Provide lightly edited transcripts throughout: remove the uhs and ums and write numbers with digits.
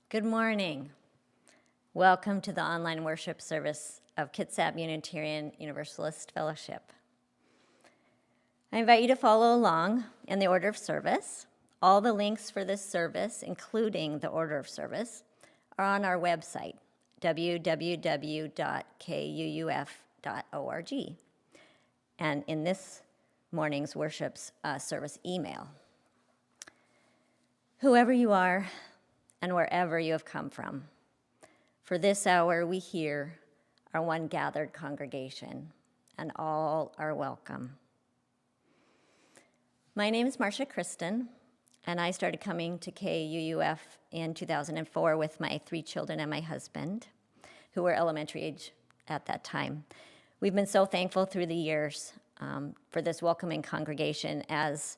Good morning. Welcome to the online worship service of KUUF Unitarian Universalist Fellowship. I invite you to follow along in the order of service. All the links for this service, including the order of service, are on our website, www.kuuf.org, and in this morning's worship service email. Whoever you are and wherever you have come from, for this hour we here are one gathered congregation, and all are welcome. My name is Marcia Kristen, and I started coming to KUUF in 2004 with my 3 children and my husband, who were elementary age at that time. We've been so thankful through the years for this welcoming congregation, as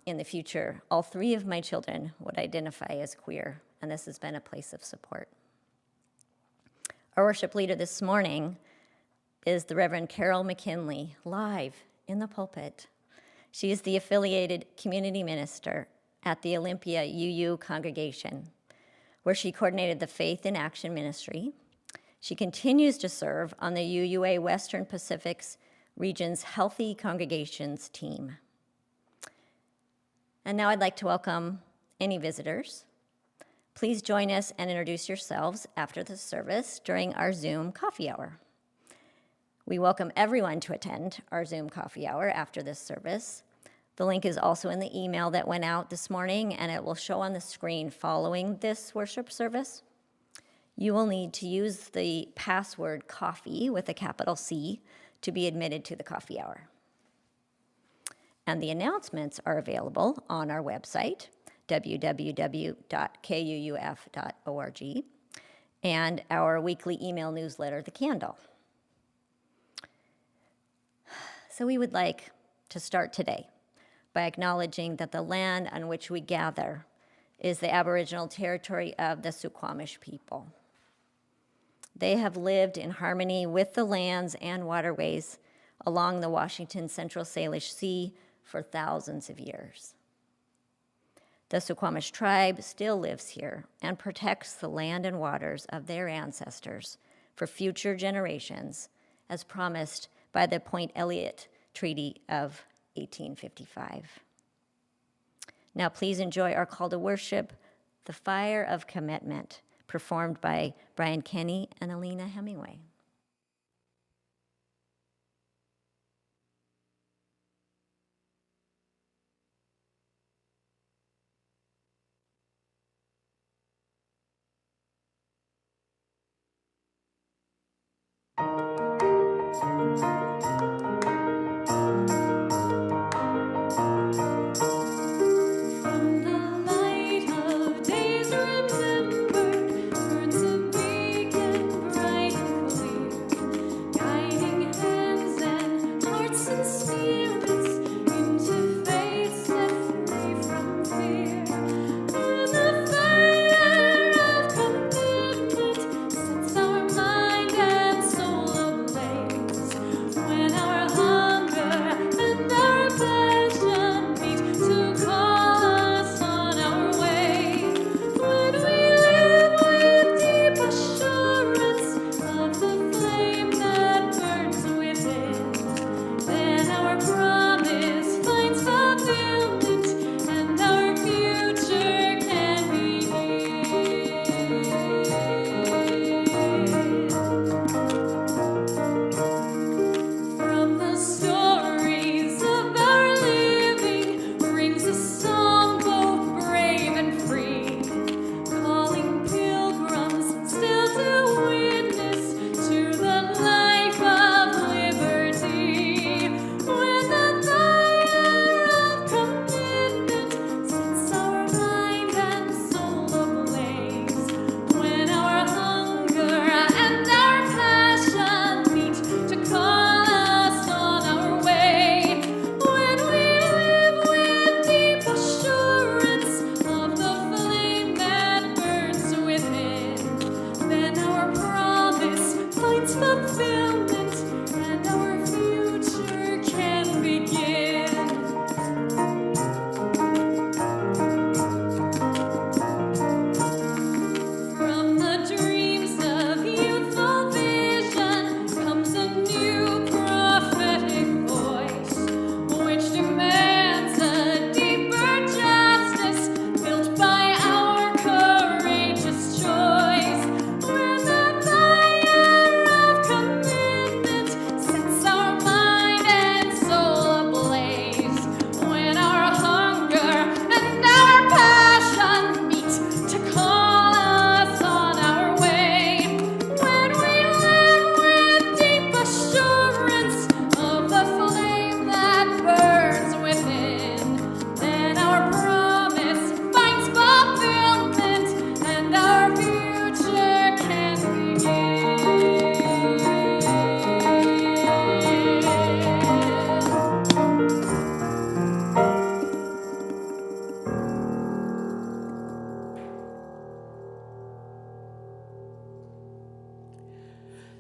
in the future, all 3 of my children would identify as queer, and this has been a place of support. Our worship leader this morning is the Reverend Mckinley, live in the pulpit. She is the affiliated community minister at the Olympia UU congregation, where she coordinated the Faith in Action ministry. She continues to serve on the UUA Western Pacific's region's Healthy Congregations team. And now I'd like to welcome any visitors. Please join us and introduce yourselves after the service during our Zoom coffee hour. We welcome everyone to attend our Zoom coffee hour after this service. The link is also in the email that went out this morning, and it will show on the screen following this worship service. You will need to use the password coffee with a capital C to be admitted to the coffee hour. And the announcements are available on our website, www.kuuf.org, and our weekly email newsletter, The Candle. So we would like to start today by acknowledging that the land on which we gather is the Aboriginal territory of the Suquamish people. They have lived in harmony with the lands and waterways along the Washington Central Salish Sea for thousands of years. The Suquamish tribe still lives here and protects the land and waters of their ancestors for future generations, as promised by the Point Elliott Treaty of 1855. Now please enjoy our call to worship, The Fire of Commitment, performed by Brian Kenny and Alina Hemingway. Days remembered, burns a beacon bright and clear.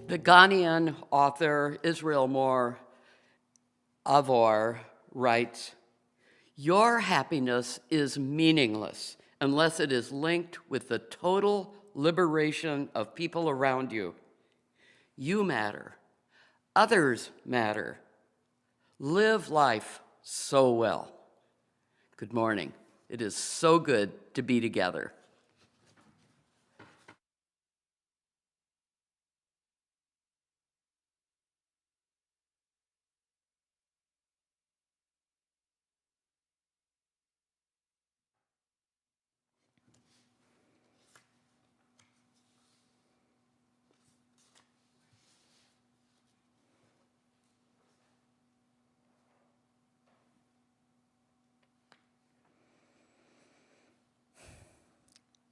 The Ghanaian author Israel Moore Avor writes, "Your happiness is meaningless unless it is linked with the total liberation of people around you. You matter. Others matter. Live life so well." Good morning. It is so good to be together.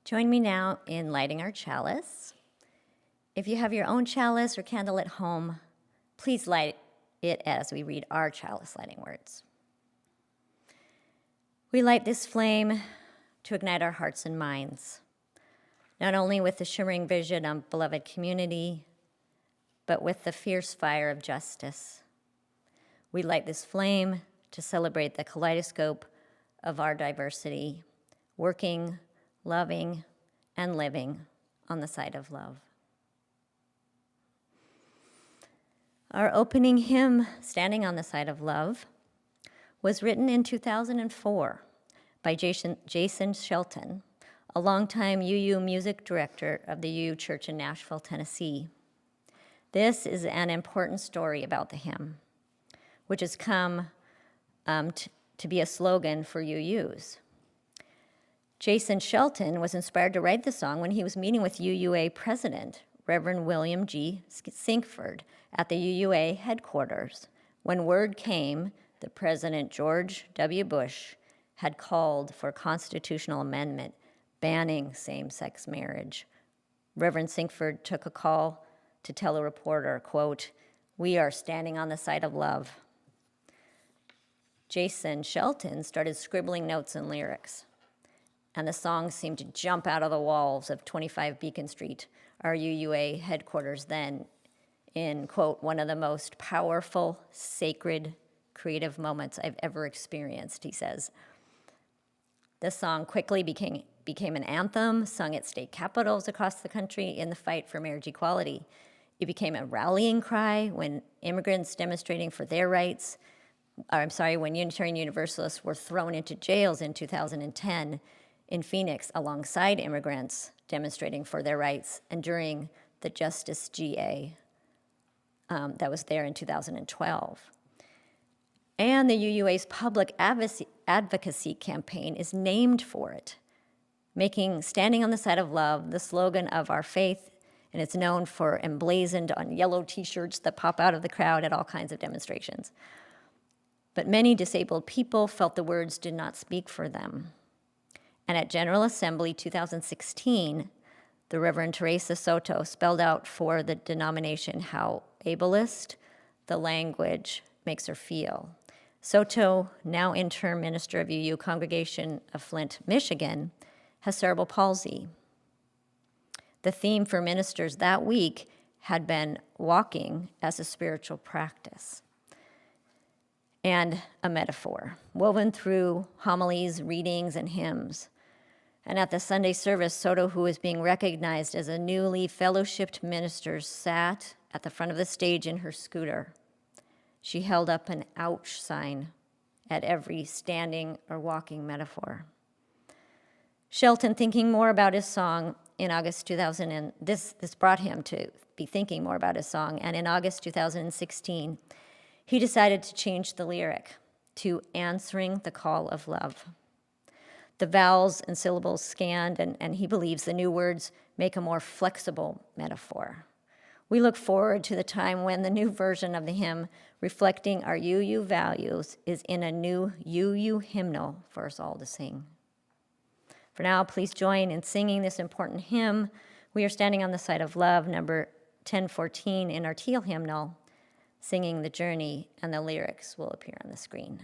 Join me now in lighting our chalice. If you have your own chalice or candle at home, please light it as we read our chalice lighting words. We light this flame to ignite our hearts and minds, not only with the shimmering vision of beloved community, but with the fierce fire of justice. We light this flame to celebrate the kaleidoscope of our diversity, working, loving, and living on the side of love. Our opening hymn, Standing on the Side of Love, was written in 2004 by Jason Shelton, a longtime UU music director of the UU Church in Nashville, Tennessee. This is an important story about the hymn, which has come to be a slogan for UUs. Jason Shelton was inspired to write the song when he was meeting with UUA president, Reverend William G. Sinkford, at the UUA headquarters, when word came that President George W. Bush had called for a constitutional amendment banning same-sex marriage. Reverend Sinkford took a call to tell a reporter, quote, "We are standing on the side of love." Jason Shelton started scribbling notes and lyrics, and the song seemed to jump out of the walls of 25 Beacon Street, our UUA headquarters then, in, quote, "one of the most powerful, sacred, creative moments I've ever experienced," he says. This song quickly became an anthem sung at state capitals across the country in the fight for marriage equality. It became a rallying cry when immigrants demonstrating for their rights, when Unitarian Universalists were thrown into jails in 2010 in Phoenix alongside immigrants demonstrating for their rights, and during the Justice GA that was there in 2012. And the UUA's public advocacy campaign is named for it, making Standing on the Side of Love the slogan of our faith, and it's known for emblazoned on yellow t-shirts that pop out of the crowd at all kinds of demonstrations. But many disabled people felt the words did not speak for them. And at General Assembly 2016, the Reverend Teresa Soto spelled out for the denomination how ableist the language makes her feel. Soto, now interim minister of UU Congregation of Flint, Michigan, has cerebral palsy. The theme for ministers that week had been walking as a spiritual practice and a metaphor, woven through homilies, readings, and hymns. And at the Sunday service, Soto, who was being recognized as a newly fellowshipped minister, sat at the front of the stage in her scooter. She held up an ouch sign at every standing or walking metaphor. Shelton, thinking more about his song in August 2000, this brought him to be thinking more about his song, and in August 2016, he decided to change the lyric to "Answering the Call of Love." The vowels and syllables scanned, and he believes the new words make a more flexible metaphor. We look forward to the time when the new version of the hymn, reflecting our UU values, is in a new UU hymnal for us all to sing. For now, please join in singing this important hymn. We are standing on the side of love, number 1014 in our teal hymnal, singing the journey, and the lyrics will appear on the screen.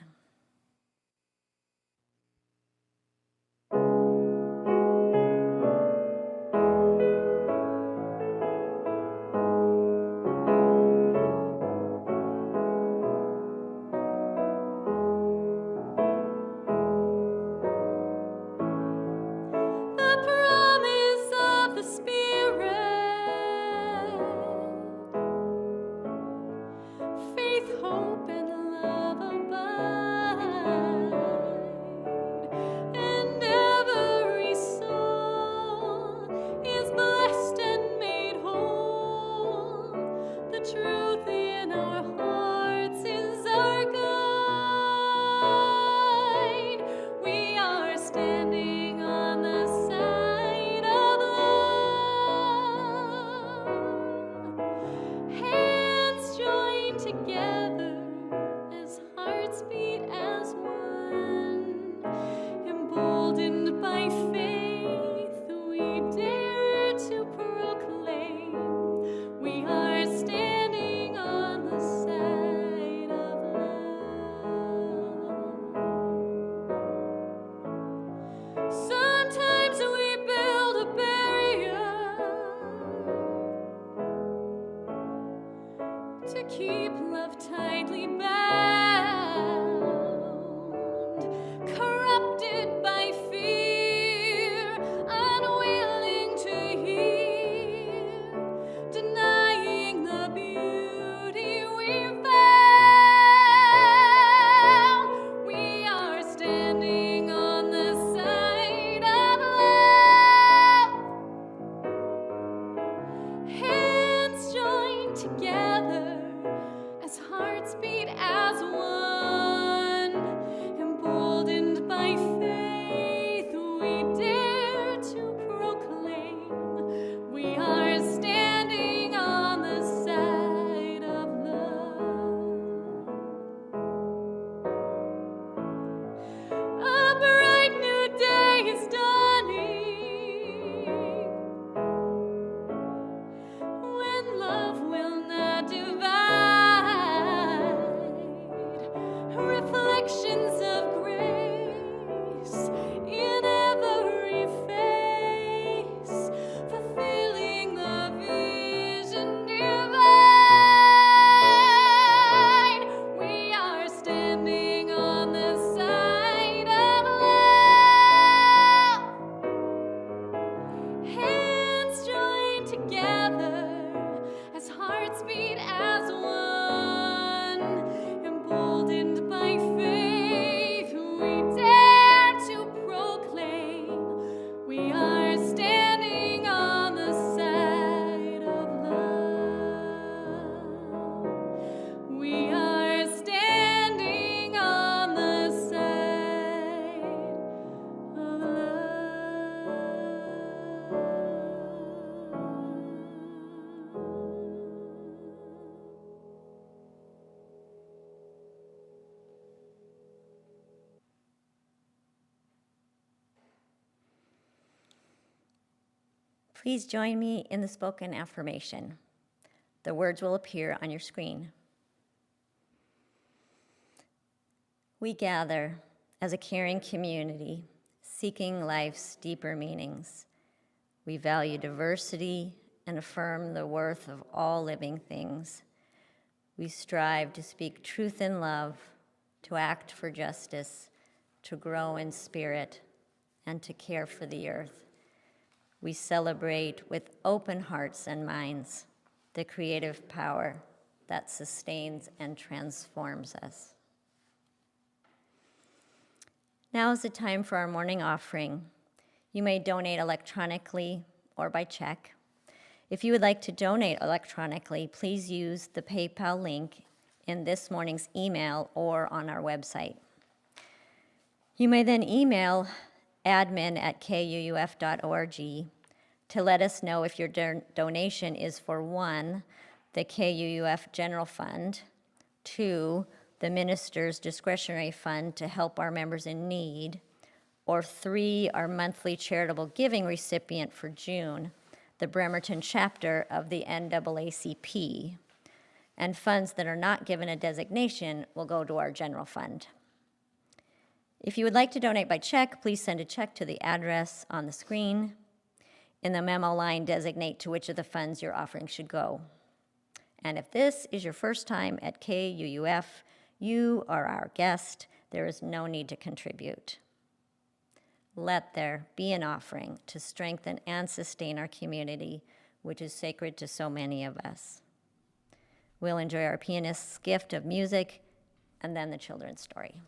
keep love tightly bound, corrupted by fear, unwilling to hear, denying the beauty we found. We are standing on the side of love, hands joined together as hearts beat as one, emboldened by faith, we dare to proclaim we are standing on the side of love. A bright new day is dawning, when love will not divide, reflections of grace in every face, fulfilling the vision divine. We are standing on the side of love, hands joined together as hearts beat as one, emboldened by faith, we dare to proclaim we are standing on the side of love. We are standing on the side of Please join me in the spoken affirmation. The words will appear on your screen. We gather as a caring community, seeking life's deeper meanings. We value diversity and affirm the worth of all living things. We strive to speak truth in love, to act for justice, to grow in spirit, and to care for the earth. We celebrate with open hearts and minds the creative power that sustains and transforms us. Now is the time for our morning offering. You may donate electronically or by check. If you would like to donate electronically, please use the PayPal link in this morning's email or on our website. You may then email admin@kuuf.org to let us know if your donation is for 1, the KUUF General Fund, 2, the Minister's Discretionary Fund to help our members in need, or 3, our monthly charitable giving recipient for June, the Bremerton chapter of the NAACP. And funds that are not given a designation will go to our general fund. If you would like to donate by check, please send a check to the address on the screen. In the memo line, designate to which of the funds your offering should go. And if this is your first time at KUUF, you are our guest. There is no need to contribute. Let there be an offering to strengthen and sustain our community, which is sacred to so many of us. We'll enjoy our pianist's gift of music and then the children's story.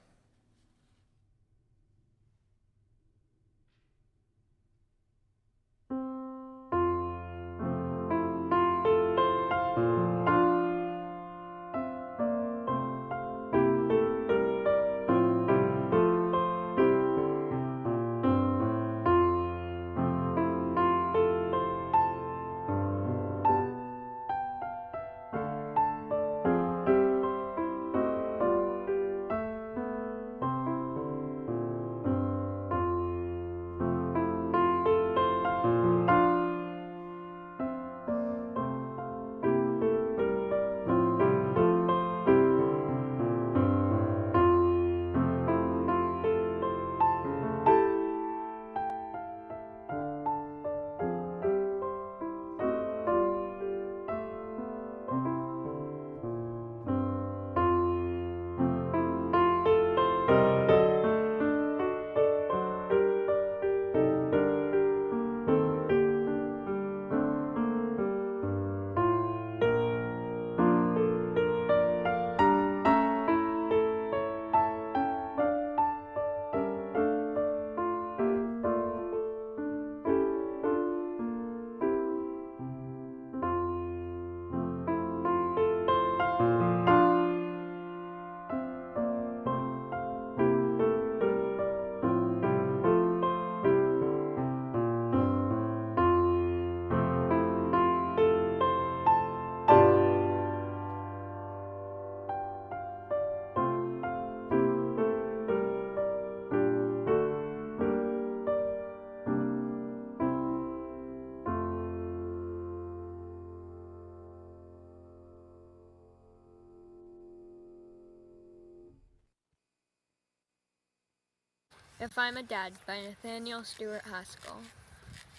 If I'm a Dad by Nathaniel Stewart Haskell.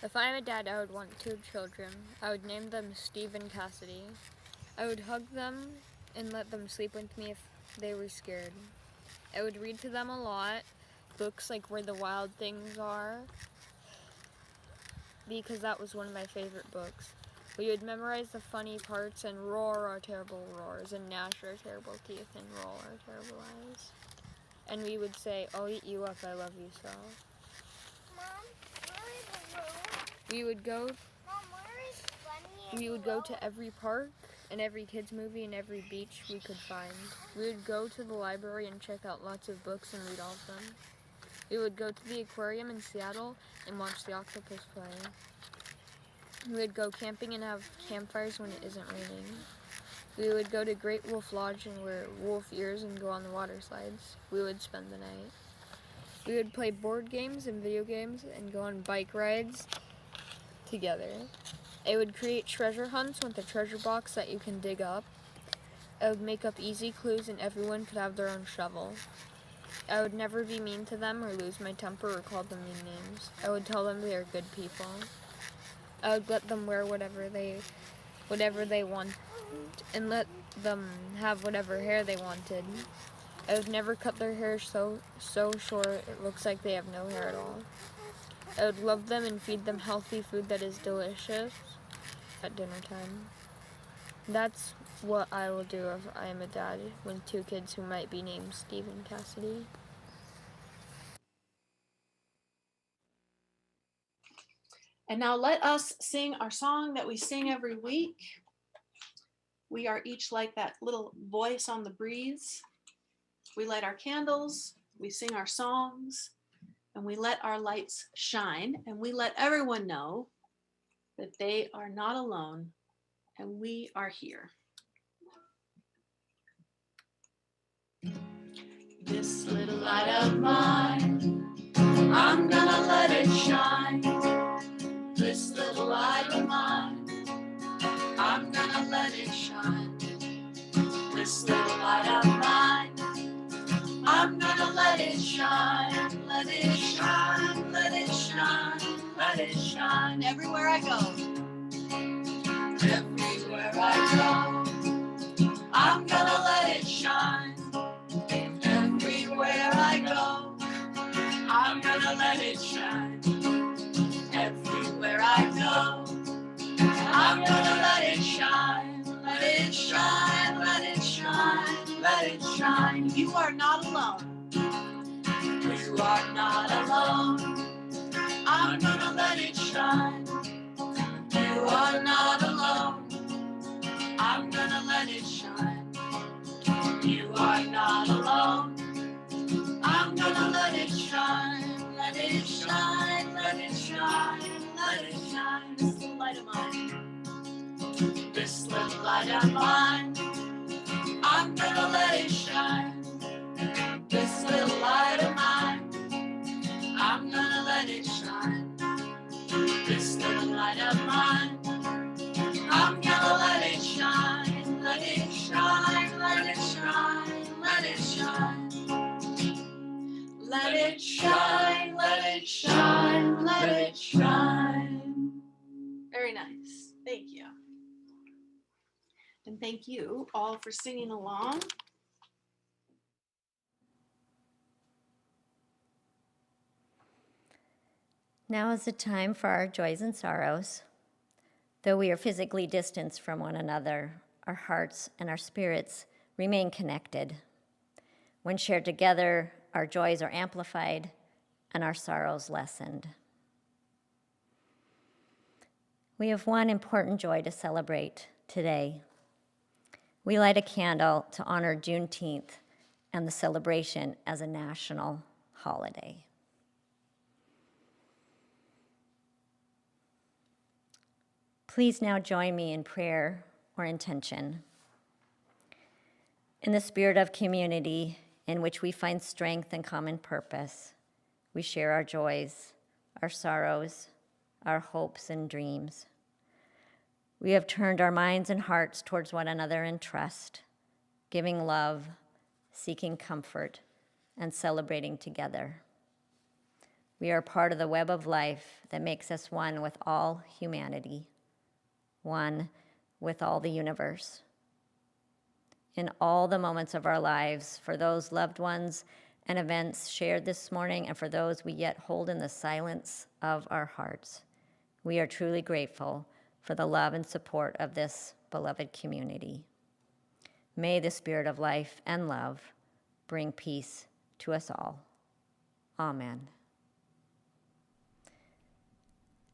If I'm a dad, I would want 2 children. I would name them Steve and Cassidy. I would hug them and let them sleep with me if they were scared. I would read to them a lot, books like Where the Wild Things Are, because that was one of my favorite books. We would memorize the funny parts and roar our terrible roars and gnash our terrible teeth and roll our terrible eyes. And we would say, I'll eat you up, I love you so. Mom, where is the road? We would go Mom, where is Bunny and We would go Road? to every park and every kids movie and every beach we could find. We would go to the library and check out lots of books and read all of them. We would go to the aquarium in Seattle and watch the octopus play. We would go camping and have campfires when it isn't raining. We would go to Great Wolf Lodge and wear wolf ears and go on the water slides. We would spend the night. We would play board games and video games and go on bike rides together. I would create treasure hunts with a treasure box that you can dig up. I would make up easy clues and everyone could have their own shovel. I would never be mean to them or lose my temper or call them mean names. I would tell them they are good people. I would let them wear whatever they want and let them have whatever hair they wanted. I would never cut their hair so short it looks like they have no hair at all. I would love them and feed them healthy food that is delicious at dinner time. That's what I will do if I am a dad with 2 kids who might be named Steve and Cassidy. And now let us sing our song that we sing every week. We are each like that little voice on the breeze. We light our candles, we sing our songs, and we let our lights shine, and we let everyone know that they are not alone, and we are here. This little light of mine, I'm gonna let it shine. This little light of mine, I'm gonna let it shine. This little light of mine, I'm gonna let it shine. Let it shine, let it shine, let it shine. Everywhere I go, everywhere I go, I'm gonna let it shine. Everywhere I go, I'm gonna let it shine. Everywhere I go, I'm gonna let it shine. Let it shine, let it shine, let it shine. You are not alone. You are not alone. I'm gonna let it shine. You are not alone. I'm gonna let it shine. You are not alone. I'm gonna let it shine. Let it shine, let it shine, let it shine. This little light of mine. This little light of mine. I'm gonna let it shine. This little light of mine. I'm gonna let it shine. This little light of mine. I'm gonna let it shine. Let it shine, let it shine, let it shine. Let it shine, let it shine, let it shine. Very nice. Thank you. And thank you all for singing along. Now is the time for our joys and sorrows. Though we are physically distanced from one another, our hearts and our spirits remain connected. When shared together, our joys are amplified and our sorrows lessened. We have one important joy to celebrate today. We light a candle to honor Juneteenth and the celebration as a national holiday. Please now join me in prayer or intention. In the spirit of community in which we find strength and common purpose, we share our joys, our sorrows, our hopes and dreams. We have turned our minds and hearts towards one another in trust, giving love, seeking comfort, and celebrating together. We are part of the web of life that makes us one with all humanity, one with all the universe. In all the moments of our lives, for those loved ones and events shared this morning, and for those we yet hold in the silence of our hearts, we are truly grateful for the love and support of this beloved community. May the spirit of life and love bring peace to us all. Amen.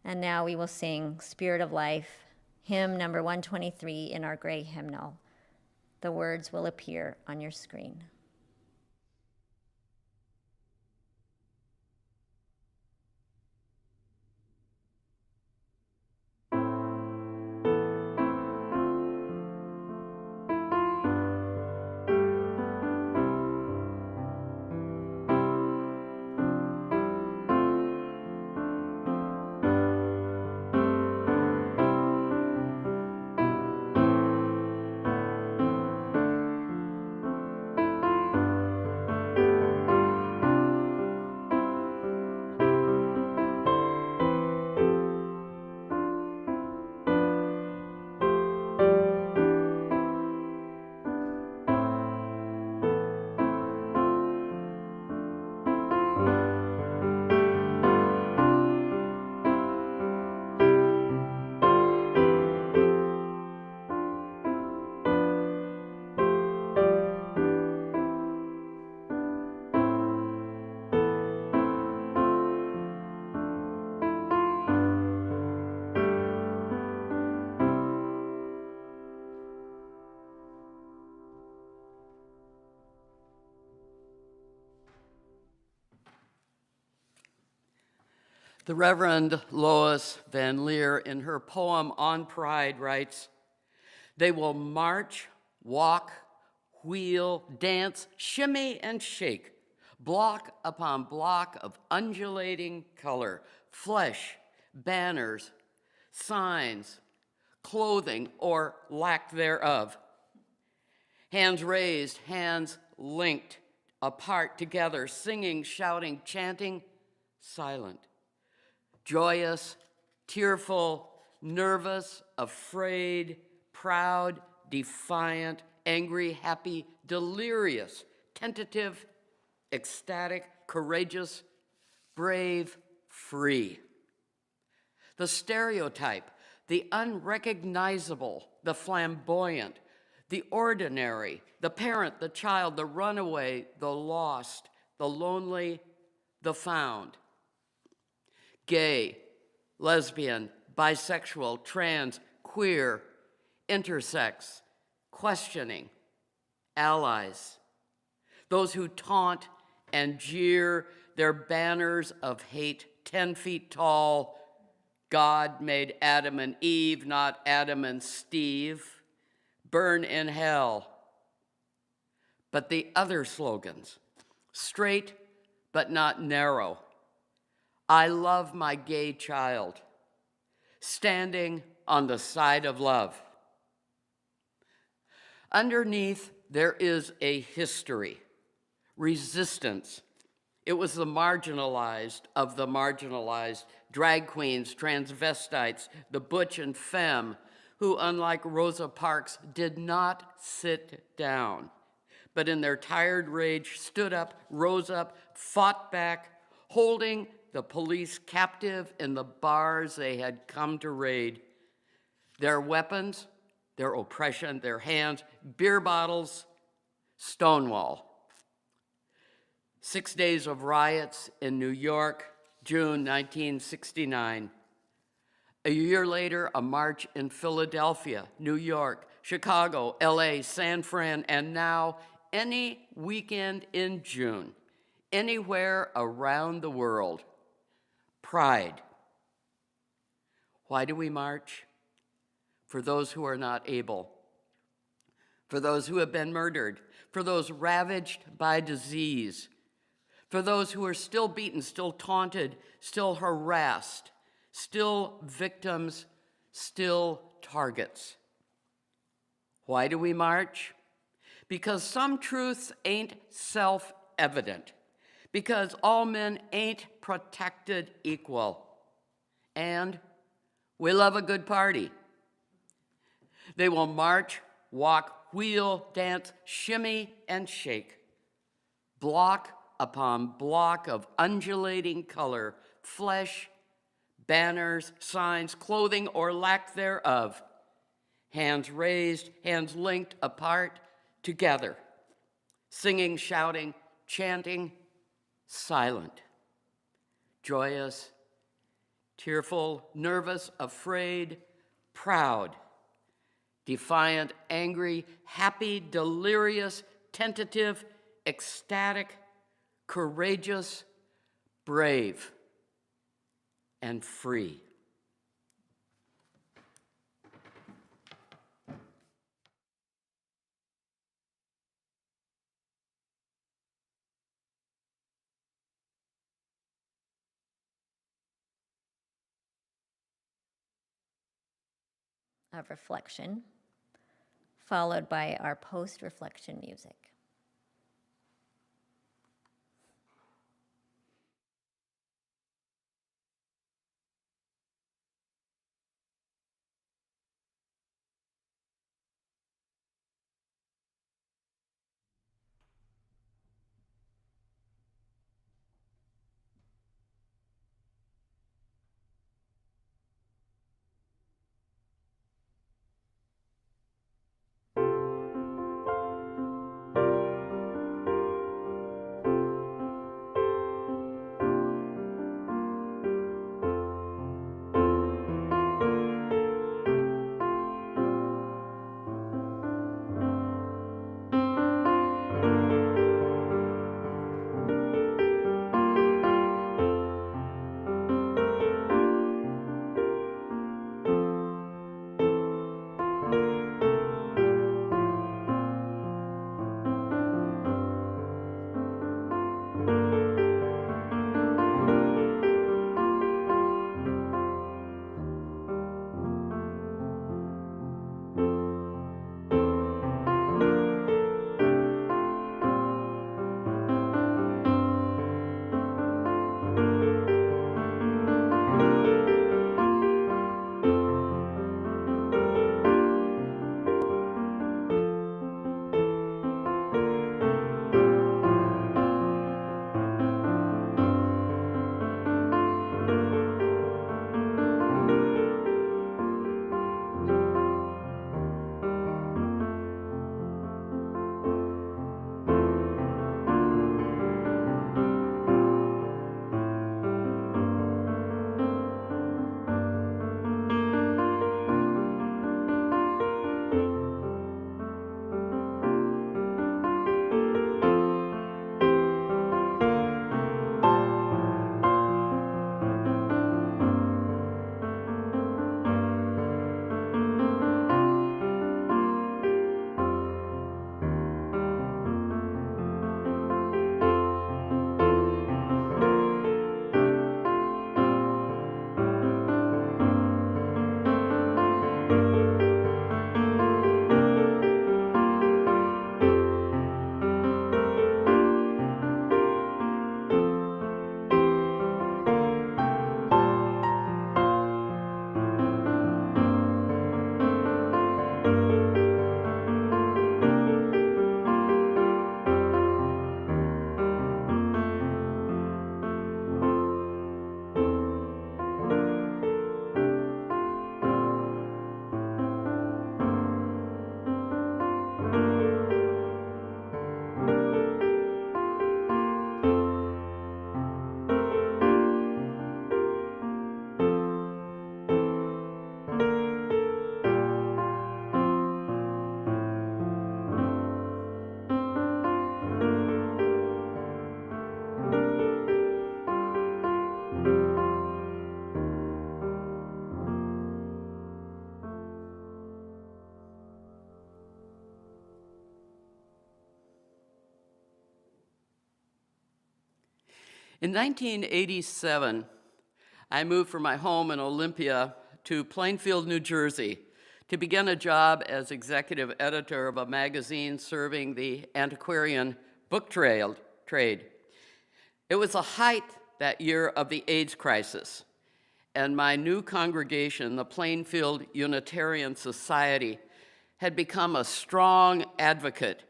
And now we will sing Spirit of Life, hymn number 123 in our gray hymnal. The words will appear on your screen. The Reverend Lois Van Leer, in her poem On Pride, writes, "They will march, walk, wheel, dance, shimmy, and shake, block upon block of undulating color, flesh, banners, signs, clothing, or lack thereof. Hands raised, hands linked, apart, together, singing, shouting, chanting, silent. Joyous, tearful, nervous, afraid, proud, defiant, angry, happy, delirious, tentative, ecstatic, courageous, brave, free. The stereotype, the unrecognizable, the flamboyant, the ordinary, the parent, the child, the runaway, the lost, the lonely, the found. Gay, lesbian, bisexual, trans, queer, intersex, questioning, allies, those who taunt and jeer, their banners of hate 10 feet tall. God made Adam and Eve, not Adam and Steve. Burn in hell. But the other slogans, straight but not narrow. I love my gay child, standing on the side of love. Underneath, there is a history, resistance. It was the marginalized of the marginalized, drag queens, transvestites, the butch and femme, who, unlike Rosa Parks, did not sit down, but in their tired rage stood up, rose up, fought back, holding the police captive in the bars they had come to raid. Their weapons, their oppression, their hands, beer bottles, Stonewall. 6 days of riots in New York, June 1969. A year later, a march in Philadelphia, New York, Chicago, LA, San Fran, and now any weekend in June, anywhere around the world. Pride. Why do we march? For those who are not able, for those who have been murdered, for those ravaged by disease, for those who are still beaten, still taunted, still harassed, still victims, still targets. Why do we march? Because some truths ain't self-evident. because all men ain't protected equal. And we love a good party. They will march, walk, wheel, dance, shimmy, and shake. Block upon block of undulating color, flesh, banners, signs, clothing, or lack thereof. Hands raised, hands linked apart, together. Singing, shouting, chanting, silent. Joyous, tearful, nervous, afraid, proud. Defiant, angry, happy, delirious, tentative, ecstatic, courageous, brave, and free. Of reflection, followed by our post-reflection music. In 1987, I moved from my home in Olympia to Plainfield, New Jersey, to begin a job as executive editor of a magazine serving the antiquarian book trade. It was the height that year of the AIDS crisis, and my new congregation, the Plainfield Unitarian Society, had become a strong advocate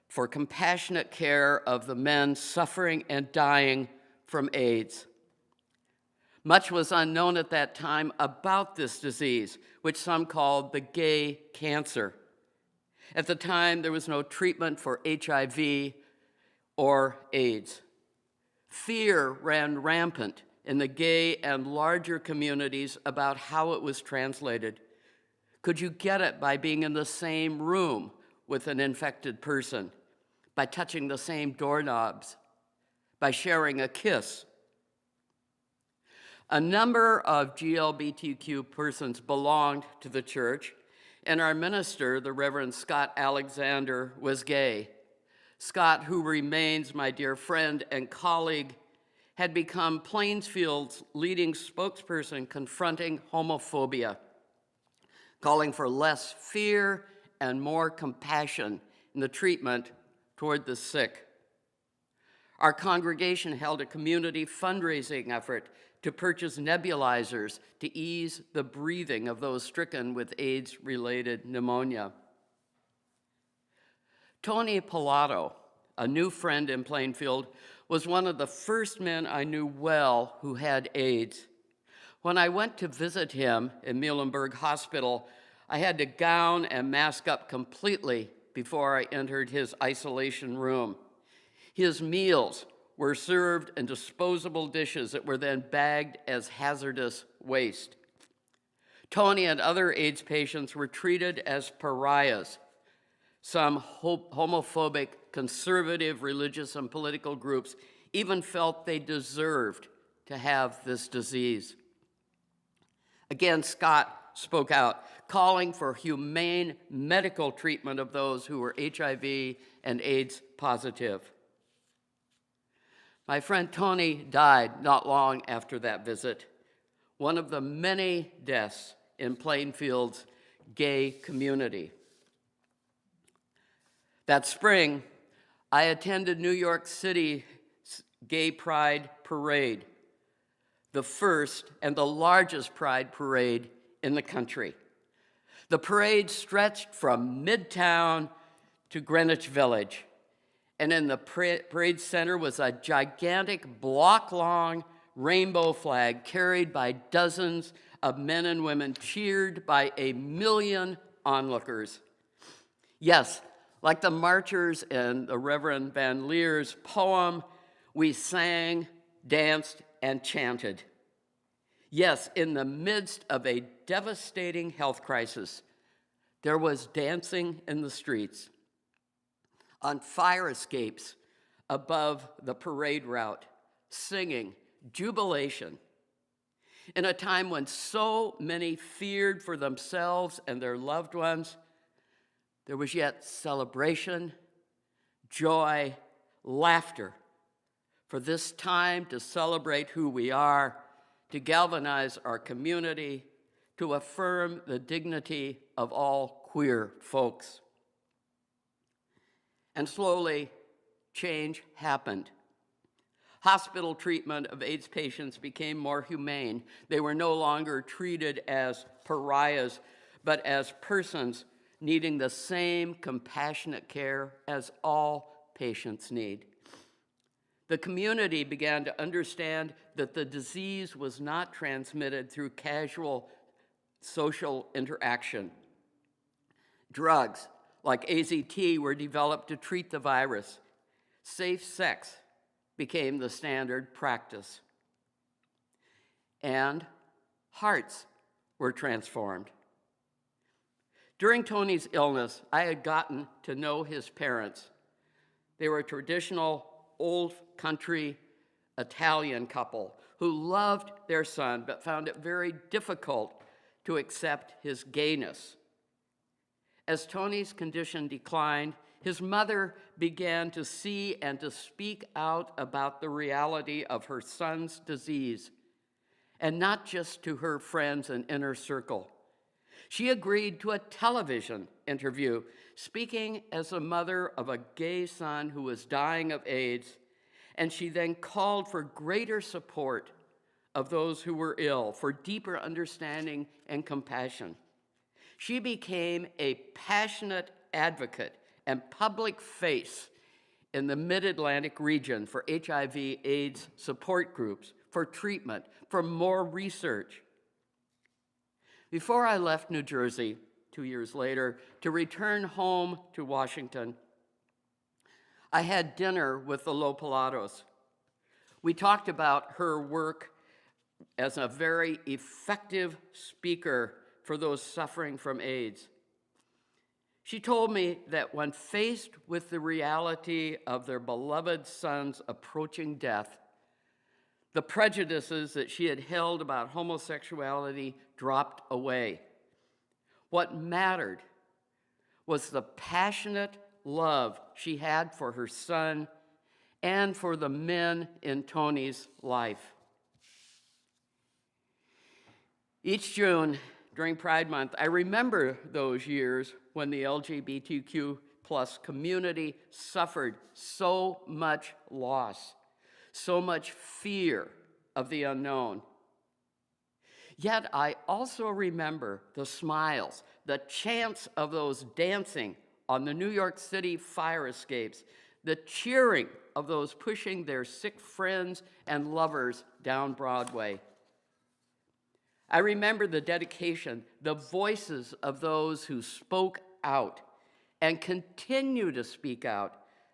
for compassionate care of the men suffering and dying from AIDS. Much was unknown at that time about this disease, which some called the gay cancer. At the time, there was no treatment for HIV or AIDS. Fear ran rampant in the gay and larger communities about how it was translated. Could you get it by being in the same room with an infected person, by touching the same doorknobs, by sharing a kiss? A number of GLBTQ persons belonged to the church, and our minister, the Reverend Scott Alexander, was gay. Scott, who remains my dear friend and colleague, had become Plainfield's leading spokesperson confronting homophobia, calling for less fear and more compassion in the treatment toward the sick. Our congregation held a community fundraising effort to purchase nebulizers to ease the breathing of those stricken with AIDS-related pneumonia. Tony Pilato, a new friend in Plainfield, was one of the first men I knew well who had AIDS. When I went to visit him in Muhlenberg Hospital, I had to gown and mask up completely before I entered his isolation room. His meals were served in disposable dishes that were then bagged as hazardous waste. Tony and other AIDS patients were treated as pariahs. Some homophobic, conservative, religious, and political groups even felt they deserved to have this disease. Again, Scott spoke out, calling for humane medical treatment of those who were HIV and AIDS positive. My friend Tony died not long after that visit, one of the many deaths in Plainfield's gay community. That spring, I attended New York City's Gay Pride Parade, the first and the largest pride parade in the country. The parade stretched from Midtown to Greenwich Village, and in the parade center was a gigantic block-long rainbow flag carried by dozens of men and women, cheered by 1 million onlookers. Yes, like the marchers in the Reverend Van Leer's poem, we sang, danced, and chanted. Yes, in the midst of a devastating health crisis, there was dancing in the streets, on fire escapes above the parade route, singing jubilation. In a time when so many feared for themselves and their loved ones, there was yet celebration, joy, laughter for this time to celebrate who we are, to galvanize our community, to affirm the dignity of all queer folks. And slowly, change happened. Hospital treatment of AIDS patients became more humane. They were no longer treated as pariahs, but as persons needing the same compassionate care as all patients need. The community began to understand that the disease was not transmitted through casual social interaction. Drugs like AZT were developed to treat the virus. Safe sex became the standard practice. And hearts were transformed. During Tony's illness, I had gotten to know his parents. They were a traditional old country Italian couple who loved their son but found it very difficult to accept his gayness. As Tony's condition declined, his mother began to see and to speak out about the reality of her son's disease, and not just to her friends and inner circle. She agreed to a television interview, speaking as a mother of a gay son who was dying of AIDS, And she then called for greater support of those who were ill, for deeper understanding and compassion. She became a passionate advocate and public face in the Mid-Atlantic region for HIV/AIDS support groups, for treatment, for more research. Before I left New Jersey 2 years later to return home to Washington, I had dinner with the Lopolatos. We talked about her work as a very effective speaker for those suffering from AIDS. She told me that when faced with the reality of their beloved son's approaching death, the prejudices that she had held about homosexuality dropped away. What mattered was the passionate love she had for her son and for the men in Tony's life. Each June during Pride Month, I remember those years when the LGBTQ+ community suffered so much loss, so much fear of the unknown. Yet I also remember the smiles, the chants of those dancing on the New York City fire escapes, the cheering of those pushing their sick friends and lovers down Broadway. I remember the dedication, the voices of those who spoke out and continue to speak out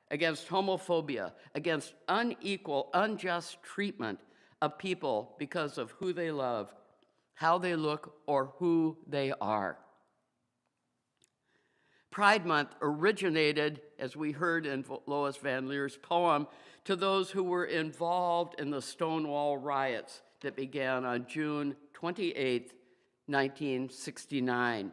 against homophobia, against unequal, unjust treatment of people because of who they love, how they look, or who they are. Pride Month originated, as we heard in Lois Van Leer's poem, to those who were involved in the Stonewall riots that began on June 28, 1969.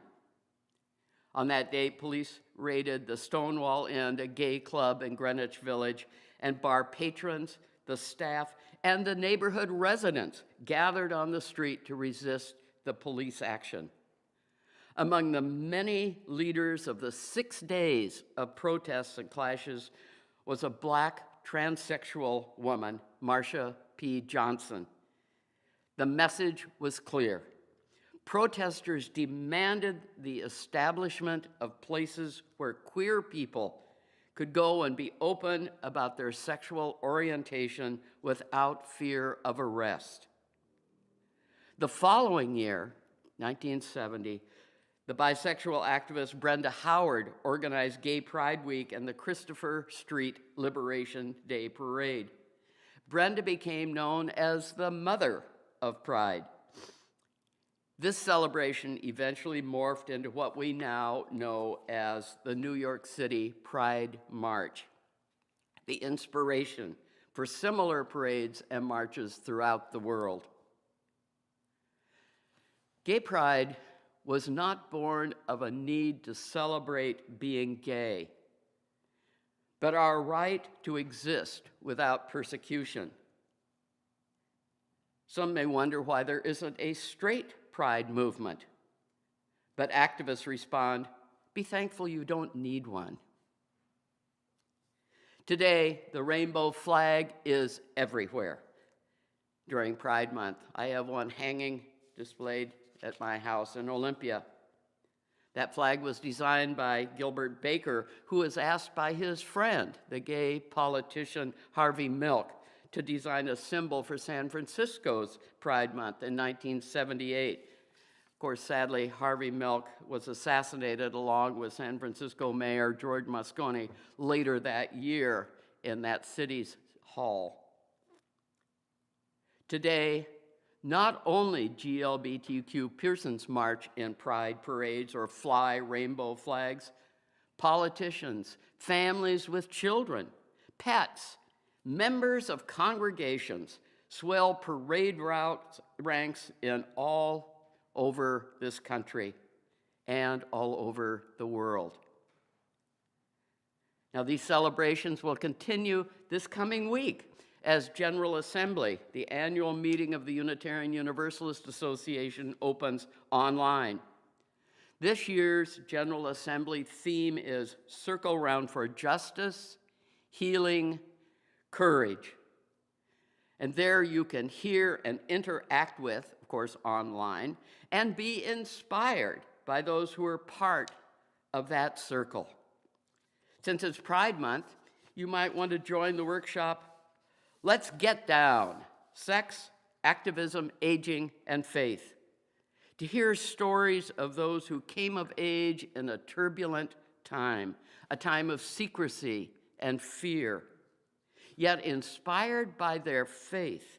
On that date, police raided the Stonewall Inn, a gay club in Greenwich Village, and bar patrons, the staff, and the neighborhood residents gathered on the street to resist the police action. Among the many leaders of the 6 days of protests and clashes was a Black transsexual woman, Marsha P. Johnson. The message was clear. Protesters demanded the establishment of places where queer people could go and be open about their sexual orientation without fear of arrest. The following year, 1970, the bisexual activist Brenda Howard organized Gay Pride Week and the Christopher Street Liberation Day Parade. Brenda became known as the mother of Pride. This celebration eventually morphed into what we now know as the New York City Pride March, the inspiration for similar parades and marches throughout the world. Gay Pride was not born of a need to celebrate being gay, but our right to exist without persecution. Some may wonder why there isn't a straight pride movement, but activists respond, be thankful you don't need one. Today, the rainbow flag is everywhere during Pride Month. I have one hanging, displayed at my house in Olympia. That flag was designed by Gilbert Baker, who was asked by his friend, the gay politician Harvey Milk, to design a symbol for San Francisco's Pride Month in 1978. Of course, sadly, Harvey Milk was assassinated along with San Francisco Mayor George Moscone later that year in that city's hall. Today, not only GLBTQ persons march in pride parades or fly rainbow flags, politicians, families with children, pets, members of congregations swell parade ranks in all over this country and all over the world. Now, these celebrations will continue this coming week as General Assembly, the annual meeting of the Unitarian Universalist Association, opens online. This year's General Assembly theme is Circle Round for Justice, Healing, Courage. And there you can hear and interact with, of course, online, and be inspired by those who are part of that circle. Since it's Pride Month, you might want to join the workshop, Let's Get Down, Sex, Activism, Aging, and Faith, to hear stories of those who came of age in a turbulent time, a time of secrecy and fear. Yet inspired by their faith,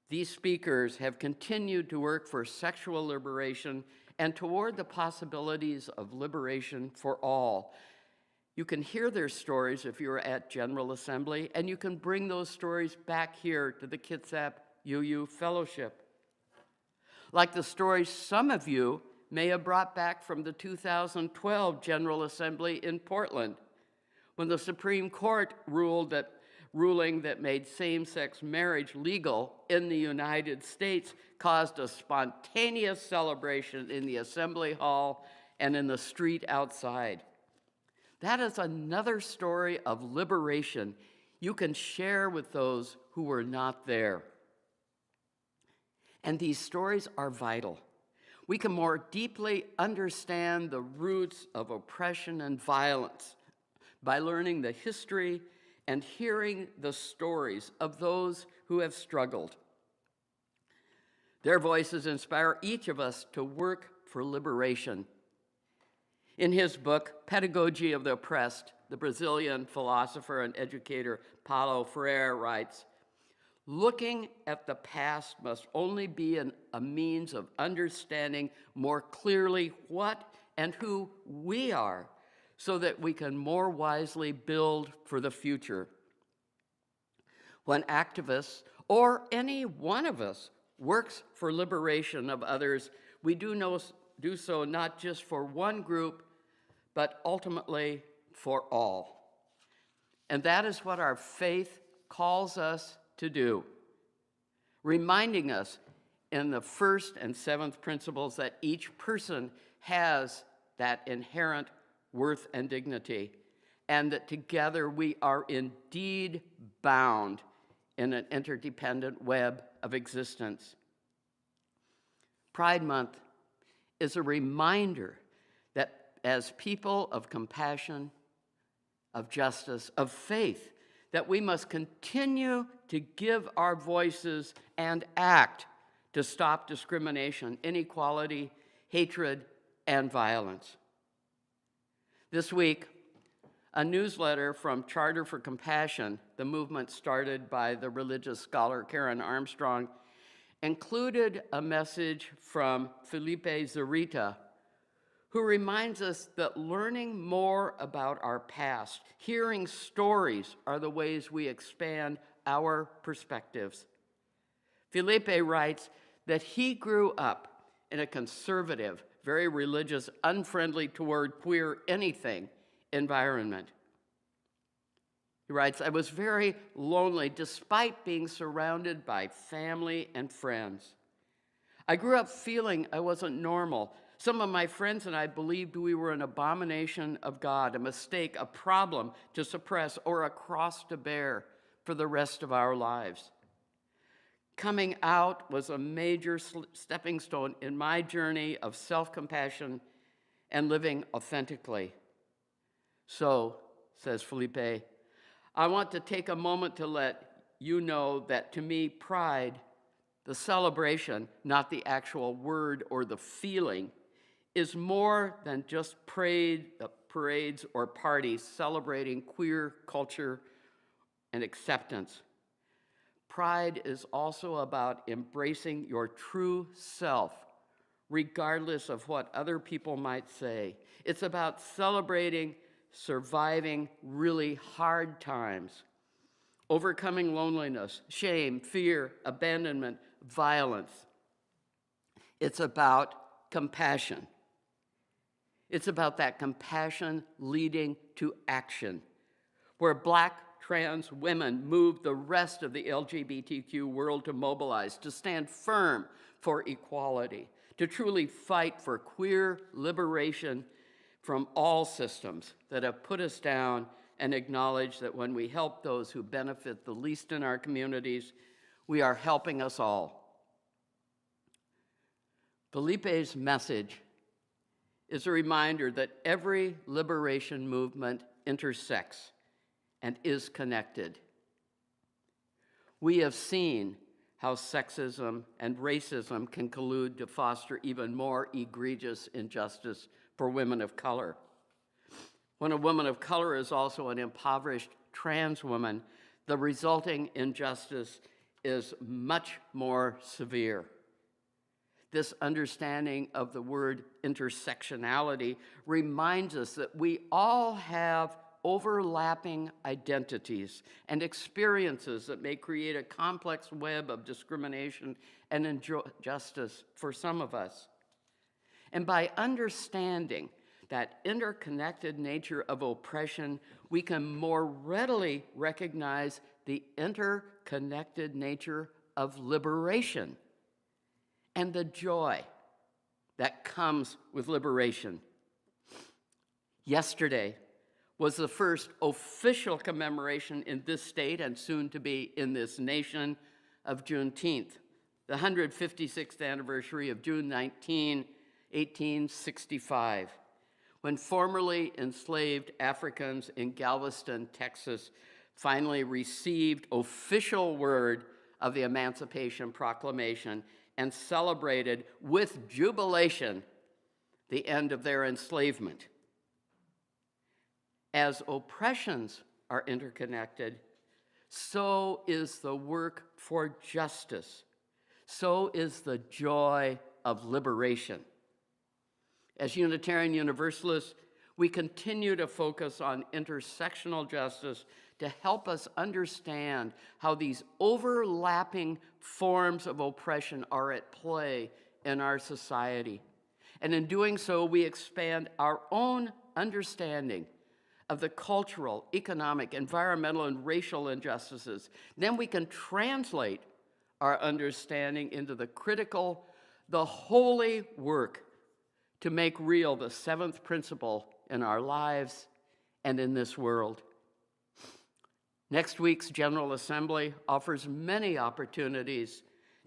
these speakers have continued to work for sexual liberation and toward the possibilities of liberation for all. You can hear their stories if you're at General Assembly, and you can bring those stories back here to the Kitsap UU Fellowship. Like the stories some of you may have brought back from the 2012 General Assembly in Portland, when the Supreme Court ruling that made same-sex marriage legal in the United States caused a spontaneous celebration in the Assembly Hall and in the street outside. That is another story of liberation you can share with those who were not there. And these stories are vital. We can more deeply understand the roots of oppression and violence by learning the history and hearing the stories of those who have struggled. Their voices inspire each of us to work for liberation. In his book, Pedagogy of the Oppressed, the Brazilian philosopher and educator Paulo Freire writes, looking at the past must only be a means of understanding more clearly what and who we are, so that we can more wisely build for the future. When activists, or any one of us, works for liberation of others, we do so not just for one group, but ultimately for all. And that is what our faith calls us to do, reminding us in the first and seventh principles that each person has that inherent worth and dignity, and that together we are indeed bound in an interdependent web of existence. Pride Month is a reminder that as people of compassion, of justice, of faith, that we must continue to give our voices and act to stop discrimination, inequality, hatred, and violence. This week, a newsletter from Charter for Compassion, the movement started by the religious scholar Karen Armstrong, included a message from Felipe Zurita, who reminds us that learning more about our past, hearing stories, are the ways we expand our perspectives. Felipe writes that he grew up in a conservative, very religious, unfriendly toward queer anything environment. He writes, I was very lonely despite being surrounded by family and friends. I grew up feeling I wasn't normal. Some of my friends and I believed we were an abomination of God, a mistake, a problem to suppress, or a cross to bear for the rest of our lives. Coming out was a major stepping stone in my journey of self-compassion and living authentically. So, says Felipe, I want to take a moment to let you know that to me, pride, the celebration, not the actual word or the feeling, is more than just parades or parties celebrating queer culture and acceptance. Pride is also about embracing your true self, regardless of what other people might say. It's about celebrating surviving really hard times, overcoming loneliness, shame, fear, abandonment, violence. It's about compassion. It's about that compassion leading to action, where Black trans women moved the rest of the LGBTQ world to mobilize, to stand firm for equality, to truly fight for queer liberation from all systems that have put us down, and acknowledge that when we help those who benefit the least in our communities, We are helping us all. Felipe's message is a reminder that every liberation movement intersects and is connected. We have seen how sexism and racism can collude to foster even more egregious injustice for women of color. When a woman of color is also an impoverished trans woman, the resulting injustice is much more severe. This understanding of the word intersectionality reminds us that we all have overlapping identities and experiences that may create a complex web of discrimination and injustice for some of us. And by understanding that interconnected nature of oppression, we can more readily recognize the interconnected nature of liberation and the joy that comes with liberation. Yesterday was the first official commemoration in this state and soon to be in this nation of Juneteenth, the 156th anniversary of June 19, 1865, when formerly enslaved Africans in Galveston, Texas, finally received official word of the Emancipation Proclamation and celebrated with jubilation the end of their enslavement. As oppressions are interconnected, so is the work for justice. So is the joy of liberation. As Unitarian Universalists, we continue to focus on intersectional justice to help us understand how these overlapping forms of oppression are at play in our society. And in doing so, we expand our own understanding of the cultural, economic, environmental, and racial injustices. Then we can translate our understanding into the critical, the holy work to make real the seventh principle in our lives and in this world. Next week's General Assembly offers many opportunities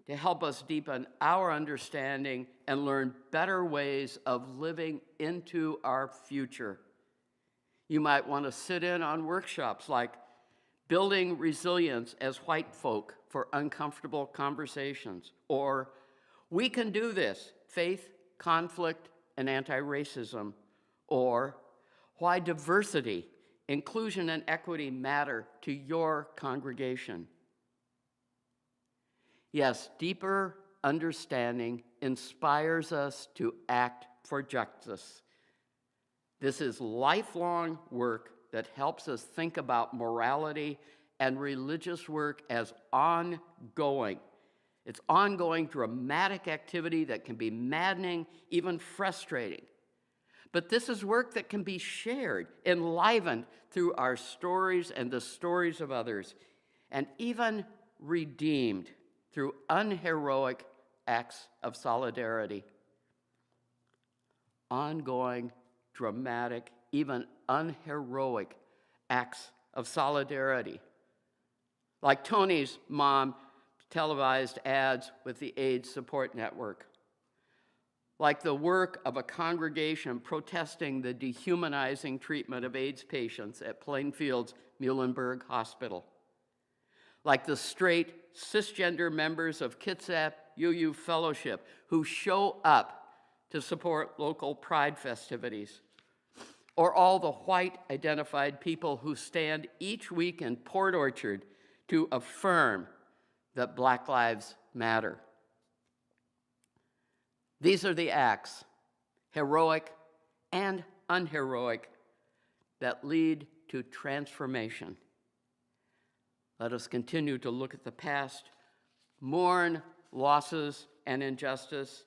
to help us deepen our understanding and learn better ways of living into our future. You might want to sit in on workshops like Building Resilience as White Folk for Uncomfortable Conversations, or We Can Do This, Faith, Conflict, and Anti-Racism, or Why Diversity, Inclusion, and Equity Matter to Your Congregation. Yes, deeper understanding inspires us to act for justice. This is lifelong work that helps us think about morality and religious work as ongoing. It's ongoing, dramatic activity that can be maddening, even frustrating. But this is work that can be shared, enlivened through our stories and the stories of others, and even redeemed through unheroic acts of solidarity. Ongoing, dramatic, even unheroic acts of solidarity. Like Tony's mom televised ads with the AIDS Support Network. Like the work of a congregation protesting the dehumanizing treatment of AIDS patients at Plainfield's Muhlenberg Hospital. Like the straight, cisgender members of Kitsap UU Fellowship who show up to support local pride festivities. Or all the white identified people who stand each week in Port Orchard to affirm that Black lives matter. These are the acts, heroic and unheroic, that lead to transformation. Let us continue to look at the past, mourn losses and injustice,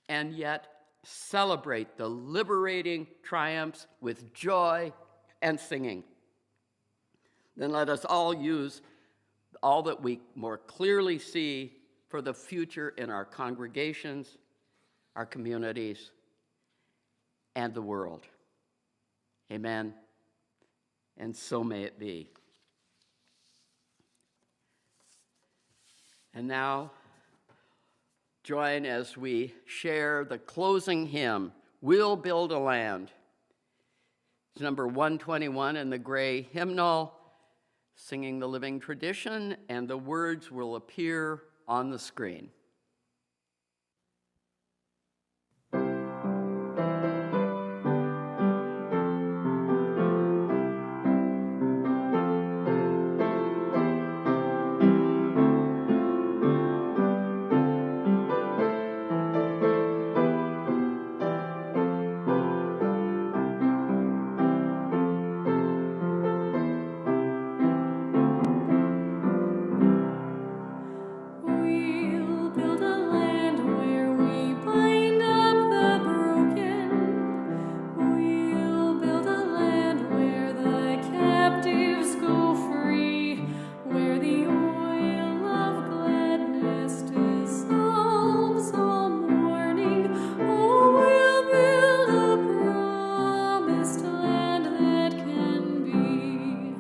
and yet celebrate the liberating triumphs with joy and singing. Then let us all use all that we more clearly see for the future in our congregations, our communities, and the world. Amen. And so may it be. And now, join as we share the closing hymn, We'll Build a Land. It's number 121 in the gray hymnal, singing the living tradition, and the words will appear on the screen. We'll build a land where we bind up the broken. We'll build a land where the captives go free, where the oil of gladness dissolves all mourning. Oh, we'll build a promised land that can be.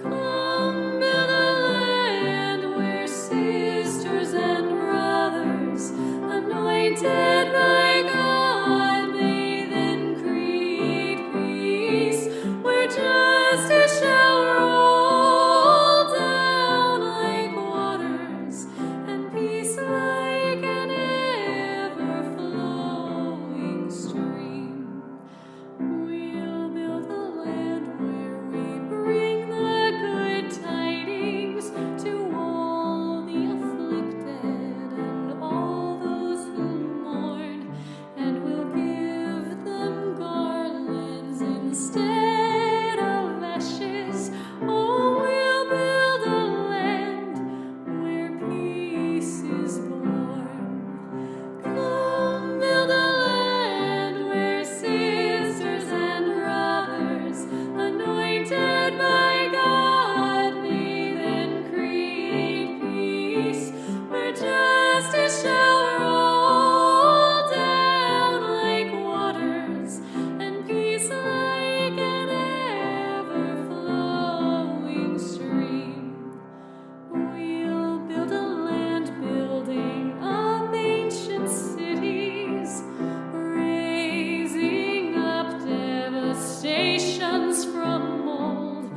Come build a land where sisters and brothers, anointed by God, may then create peace, where justice shall roll down like waters, and peace like an ever-flowing stream. We'll build a land where we bring the good tidings to all the afflicted and all those who mourn, and we'll give them garlands instead of ashes. Oh, we'll build a land where peace is born. Come build a land where sisters and brothers, anointed by God, may then create peace, where justice shall roll down like waters, and peace like an ever-flowing stream. We'll build a land building up ancient cities, raising up devastations from mold,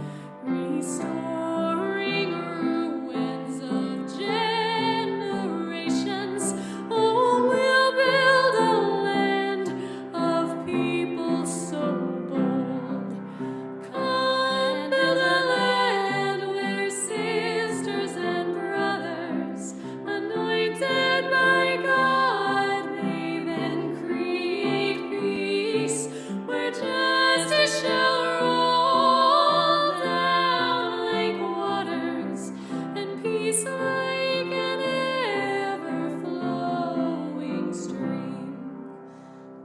restoring ruins of generations. Oh, we'll build a land of people so bold. Come build a land where sisters and brothers, anointed by God, may then create peace, where justice shall roll down like waters, and peace like an ever-flowing stream.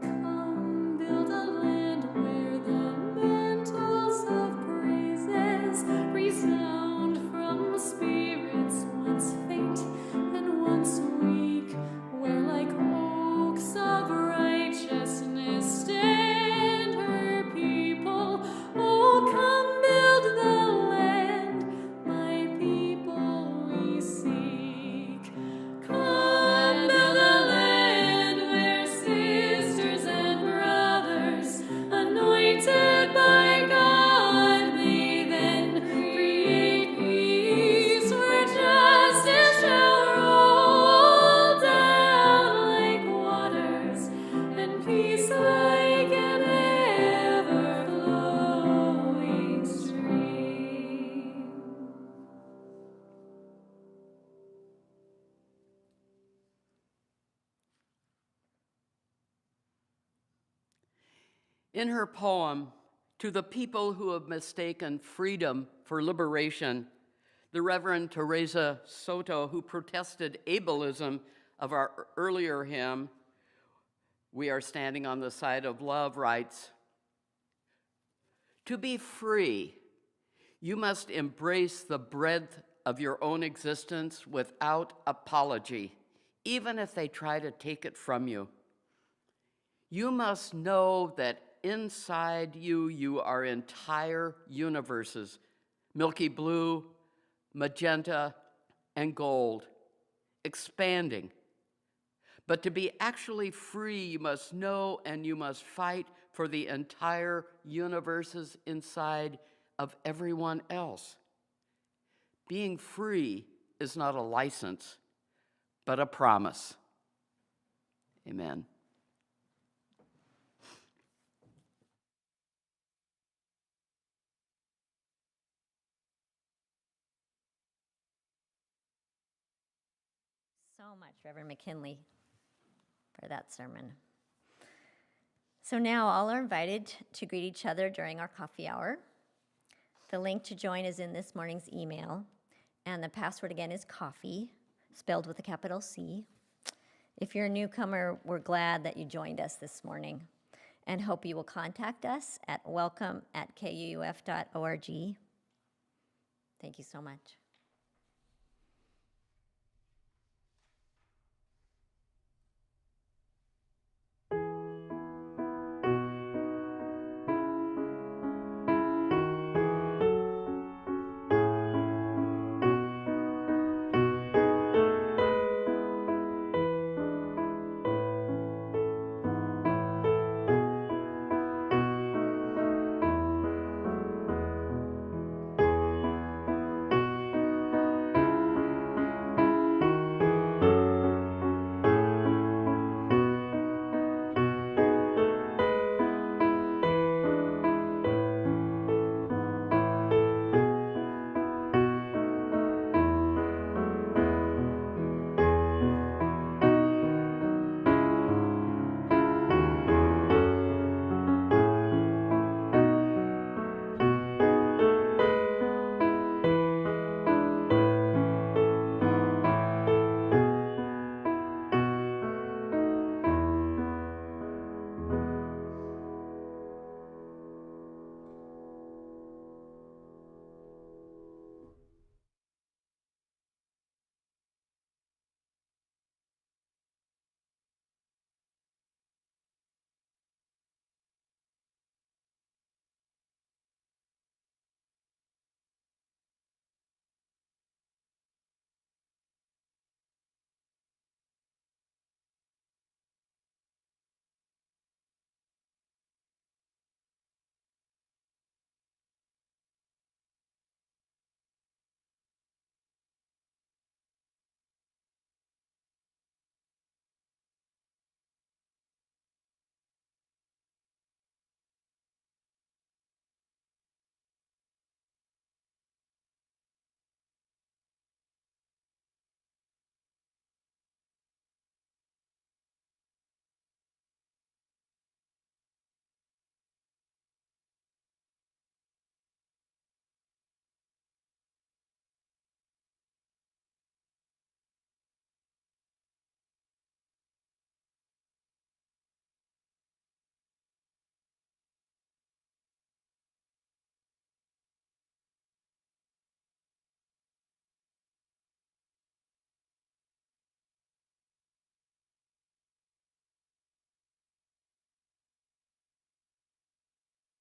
Come build a land where the mantles of praises resound from spirits once faint and once weak, where like oaks of righteousness stand her people. Oh, come build the land, my people we seek. Come build a land where sisters and brothers, anointed by God, may then create peace, where justice shall roll down like waters, and peace like an ever-flowing stream. In her poem, To the People Who Have Mistaken Freedom for Liberation, the Reverend Teresa Soto, who protested ableism of our earlier hymn, We Are Standing on the Side of Love, writes, to be free, you must embrace the breadth of your own existence without apology, even if they try to take it from you. You must know that inside you are entire universes, milky blue, magenta, and gold. expanding. But to be actually free, you must know and you must fight for the entire universes inside of everyone else. Being free is not a license, but a promise. Amen. So much, Reverend Mckinley, for that sermon. So now all are invited to greet each other during our coffee hour. The link to join is in this morning's email, and the password again is coffee, spelled with a capital C. If you're a newcomer, we're glad that you joined us this morning and hope you will contact us at welcome@kuuf.org. Thank you so much.